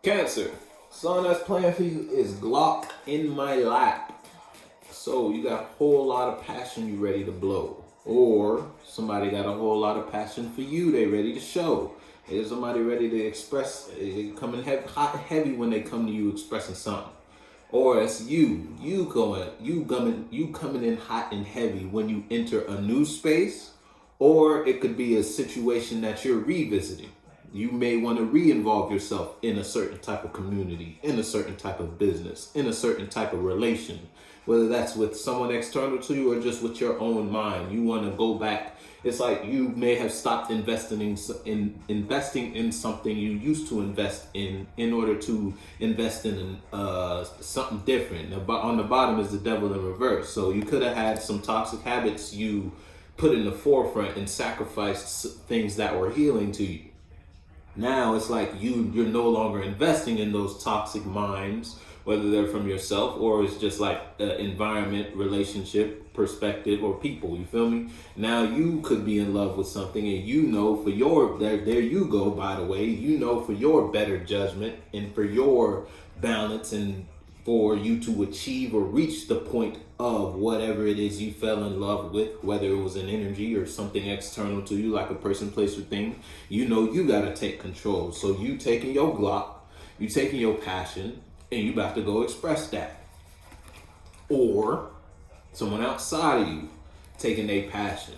Cancer. Song that's playing for you is Glock in My Lap. So you got a whole lot of passion you ready to blow. Or somebody got a whole lot of passion for you they ready to show. There's somebody ready to express, coming hot and heavy when they come to you expressing something. Or it's you coming in hot and heavy when you enter a new space. Or it could be a situation that you're revisiting. You may want to re-involve yourself in a certain type of community, in a certain type of business, in a certain type of relation, whether that's with someone external to you or just with your own mind. You want to go back. It's like you may have stopped investing in something you used to invest in order to invest in something different. On the bottom is the devil in reverse. So you could have had some toxic habits you put in the forefront and sacrificed things that were healing to you. Now it's like you're no longer investing in those toxic minds, whether they're from yourself or it's just like environment, relationship, perspective, or people. You feel me? Now you could be in love with something, and you know for your there you go. By the way, you know for your better judgment and for your balance and for you to achieve or reach the point of whatever it is you fell in love with, whether it was an energy or something external to you, like a person, place, or thing. You know you gotta take control. So you taking your Glock, you taking your passion, and you about to go express that. Or someone outside of you taking their passion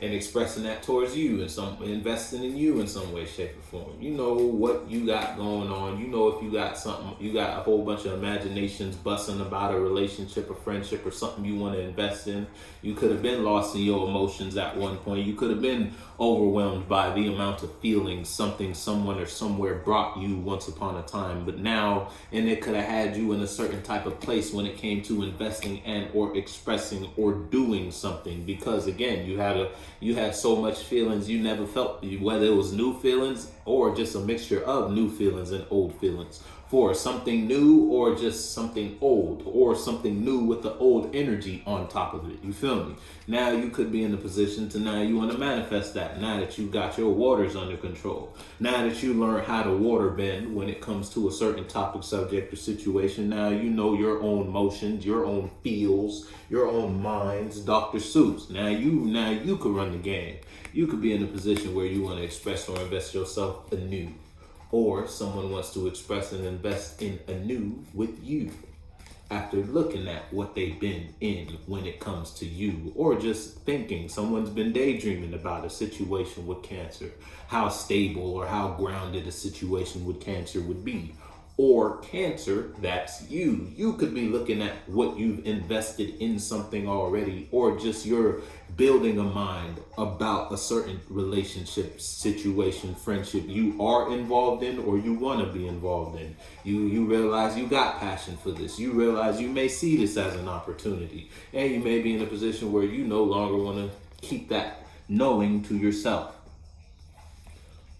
and expressing that towards you and investing in you in some way, shape, or form. You know what you got going on. You know if you got something, you got a whole bunch of imaginations busting about a relationship, a friendship, or something you want to invest in. You could have been lost in your emotions at one point. You could have been overwhelmed by the amount of feelings something, someone, or somewhere brought you once upon a time. But now, and it could have had you in a certain type of place when it came to investing and or expressing or doing something. Because again, you had so much feelings you never felt, whether it was new feelings or just a mixture of new feelings and old feelings, for something new or just something old, or something new with the old energy on top of it. You feel me? Now you could be in a position to now you want to manifest that. Now that you got your waters under control. Now that you learn how to water bend when it comes to a certain topic, subject, or situation. Now you know your own motions, your own feels, your own minds. Dr. Seuss. Now you could run the game. You could be in a position where you want to express or invest yourself anew. Or someone wants to express and invest in anew with you after looking at what they've been in when it comes to you, or just thinking someone's been daydreaming about a situation with Cancer, how stable or how grounded a situation with Cancer would be. Or Cancer, that's you. You could be looking at what you've invested in something already, or just you're building a mind about a certain relationship, situation, friendship you are involved in or you want to be involved in. You realize you got passion for this. You realize you may see this as an opportunity, and you may be in a position where you no longer want to keep that knowing to yourself.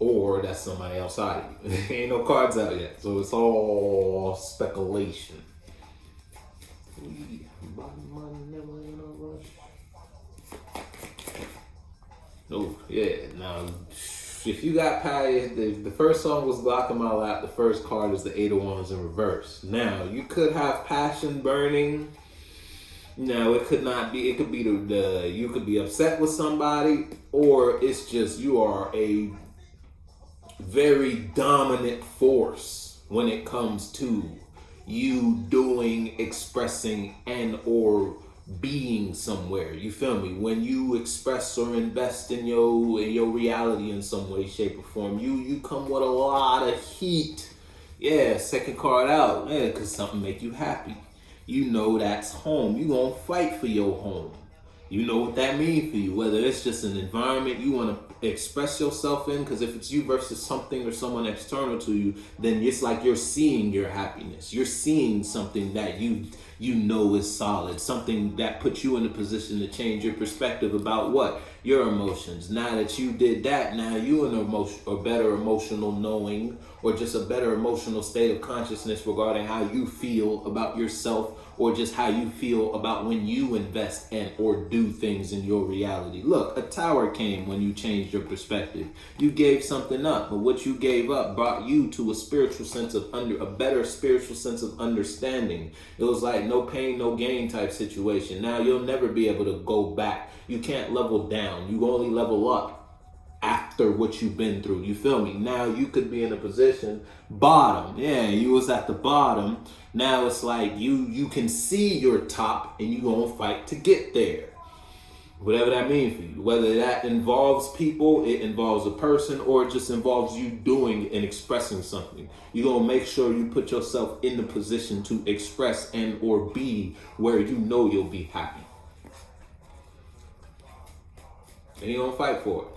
Or that's somebody outside of you. Ain't no cards out yet, so it's all speculation. Oh, yeah. Now, if you got passion, the first song was Glock in My Lap. The first card is the Eight of Wands in reverse. Now, you could have passion burning. No, it could not be. It could be you could be upset with somebody, or it's just you are a very dominant force when it comes to you doing, expressing, and or being somewhere. You feel me? When you express or invest in your reality in some way, shape, or form, you come with a lot of heat. Yeah, second card out. Yeah, because something make you happy. You know that's home. You gonna fight for your home. You know what that means for you, whether it's just an environment you want to express yourself in, because if it's you versus something or someone external to you, then it's like you're seeing your happiness. You're seeing something that you know is solid, something that puts you in a position to change your perspective about what? your emotions. Now that you did that, now you in a better emotional knowing, or just a better emotional state of consciousness regarding how you feel about yourself, or just how you feel about when you invest and or do things in your reality. Look, a tower came when you changed your perspective. You gave something up, but what you gave up brought you to a spiritual sense of a better spiritual sense of understanding. It was like no pain, no gain type situation. Now you'll never be able to go back. You can't level down. You only level up after what you've been through. You feel me? Now you could be in a position bottom. Yeah, you was at the bottom. Now it's like you can see your top and you gonna fight to get there. Whatever that means for you. Whether that involves people, it involves a person, or it just involves you doing and expressing something. You're gonna make sure you put yourself in the position to express and or be where you know you'll be happy. And you're gonna fight for it.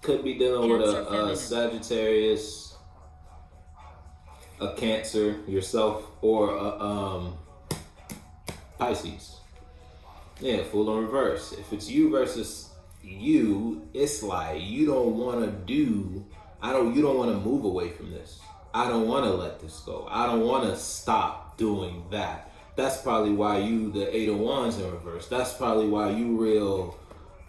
Could be dealing with a Sagittarius, a Cancer, yourself, or a Pisces. Yeah, full in reverse. If it's you versus you, it's like you don't want to you don't want to move away from this. I don't want to let this go. I don't want to stop doing that. That's probably why you, the 8 of Wands in reverse. That's probably why you real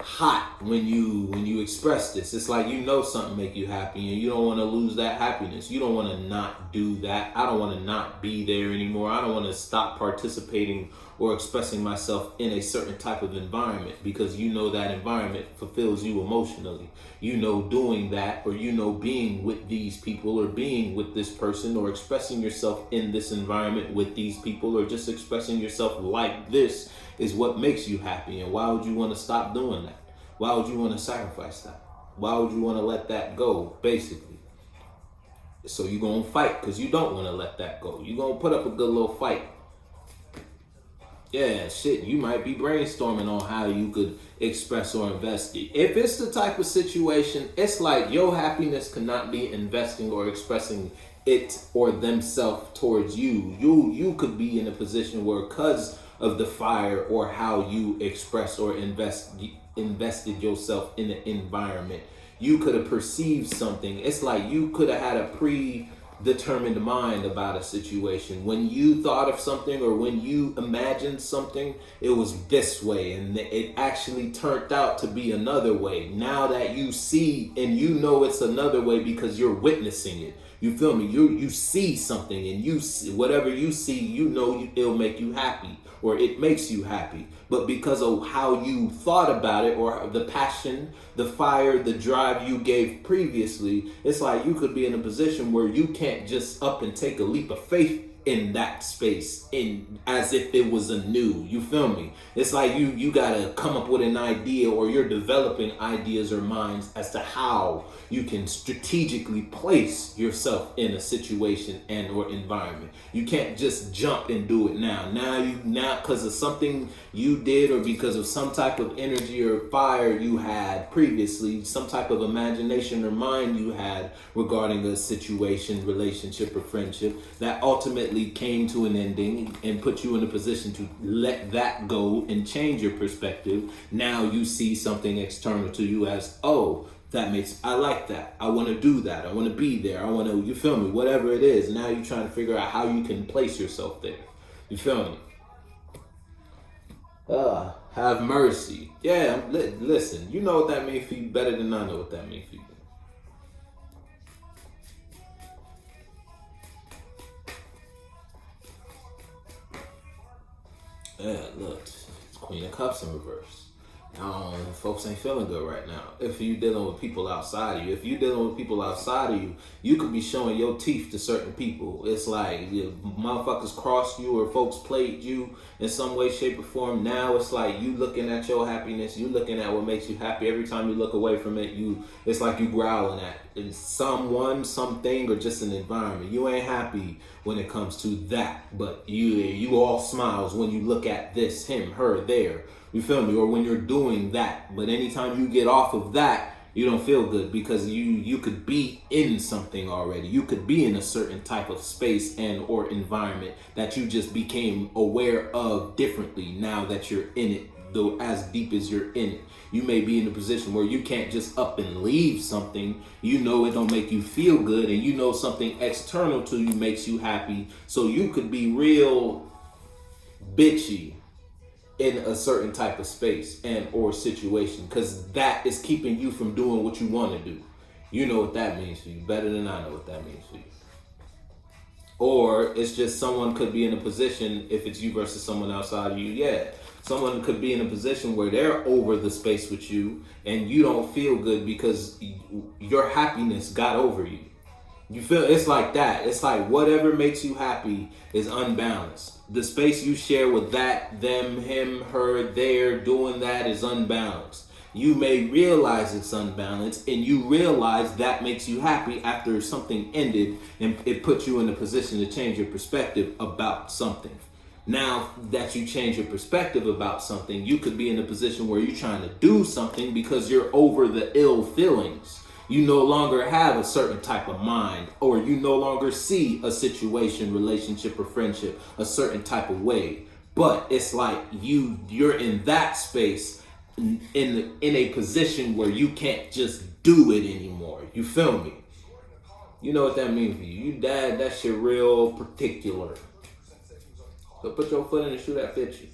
hot when you express this. It's like you know something make you happy and you don't want to lose that happiness. You don't want to not do that. I don't want to not be there anymore. I don't want to stop participating or expressing myself in a certain type of environment, because you know that environment fulfills you emotionally. You know doing that, or you know being with these people, or being with this person, or expressing yourself in this environment with these people, or just expressing yourself like this is what makes you happy. And why would you want to stop doing that? Why would you want to sacrifice that? Why would you want to let that go, basically? So you're going to fight because you don't want to let that go. You're going to put up a good little fight. Yeah, shit, you might be brainstorming on how you could express or invest it. If it's the type of situation, it's like your happiness cannot be investing or expressing it or themselves towards you. You could be in a position where, because of the fire or how you express or invested yourself in the environment, you could have perceived something. It's like you could have had a predetermined mind about a situation. When you thought of something or when you imagined something, it was this way, and it actually turned out to be another way. Now that you see and you know it's another way because you're witnessing it. You feel me? You see something, and you see, whatever you see, you know it'll make you happy, or it makes you happy. But because of how you thought about it, or the passion, the fire, the drive you gave previously, it's like you could be in a position where you can't just up and take a leap of faith in that space, in as if it was a new. You feel me? It's like you gotta come up with an idea, or you're developing ideas or minds as to how you can strategically place yourself in a situation and or environment. You can't just jump and do it now because of something you did, or because of some type of energy or fire you had previously, some type of imagination or mind you had regarding a situation, relationship, or friendship that ultimately came to an ending and put you in a position to let that go and change your perspective. Now you see something external to you as, oh, I like that. I want to do that. I want to be there. I want to, you feel me? Whatever it is. Now you're trying to figure out how you can place yourself there. You feel me? Have mercy. Yeah, listen, you know what that means for you better than I know what that means for you. Yeah, look, it's Queen of Cups in reverse. Folks ain't feeling good right now. If you're dealing with people outside of you, you could be showing your teeth to certain people. It's like motherfuckers crossed you, or folks played you in some way, shape, or form. Now it's like you looking at your happiness, you looking at what makes you happy. Every time you look away from it, it's like you growling at someone, something, or just an environment. You ain't happy when it comes to that, but you all smiles when you look at this, him, her, there. You feel me? Or when you're doing that. But anytime you get off of that, You don't feel good because you could be in something already. You could be in a certain type of space and or environment that you just became aware of differently now that you're in it, though as deep as you're in it. You may be in a position where you can't just up and leave something. You know it don't make you feel good, and you know something external to you makes you happy. So you could be real bitchy in a certain type of space and or situation, because that is keeping you from doing what you want to do. You know what that means for you better than I know what that means for you. Or it's just someone could be in a position, if it's you versus someone outside of you, yeah, someone could be in a position where they're over the space with you and you don't feel good because your happiness got over you. You feel it's like that. It's like whatever makes you happy is unbalanced. The space you share with that, them, him, her, there, doing that is unbalanced. You may realize it's unbalanced, and you realize that makes you happy after something ended, and it puts you in a position to change your perspective about something. Now that you change your perspective about something, you could be in a position where you're trying to do something because you're over the ill feelings. You no longer have a certain type of mind, or you no longer see a situation, relationship, or friendship a certain type of way. But it's like you're in that space in a position where you can't just do it anymore. You feel me? You know what that means for you. That shit real particular. So put your foot in the shoe that fits you.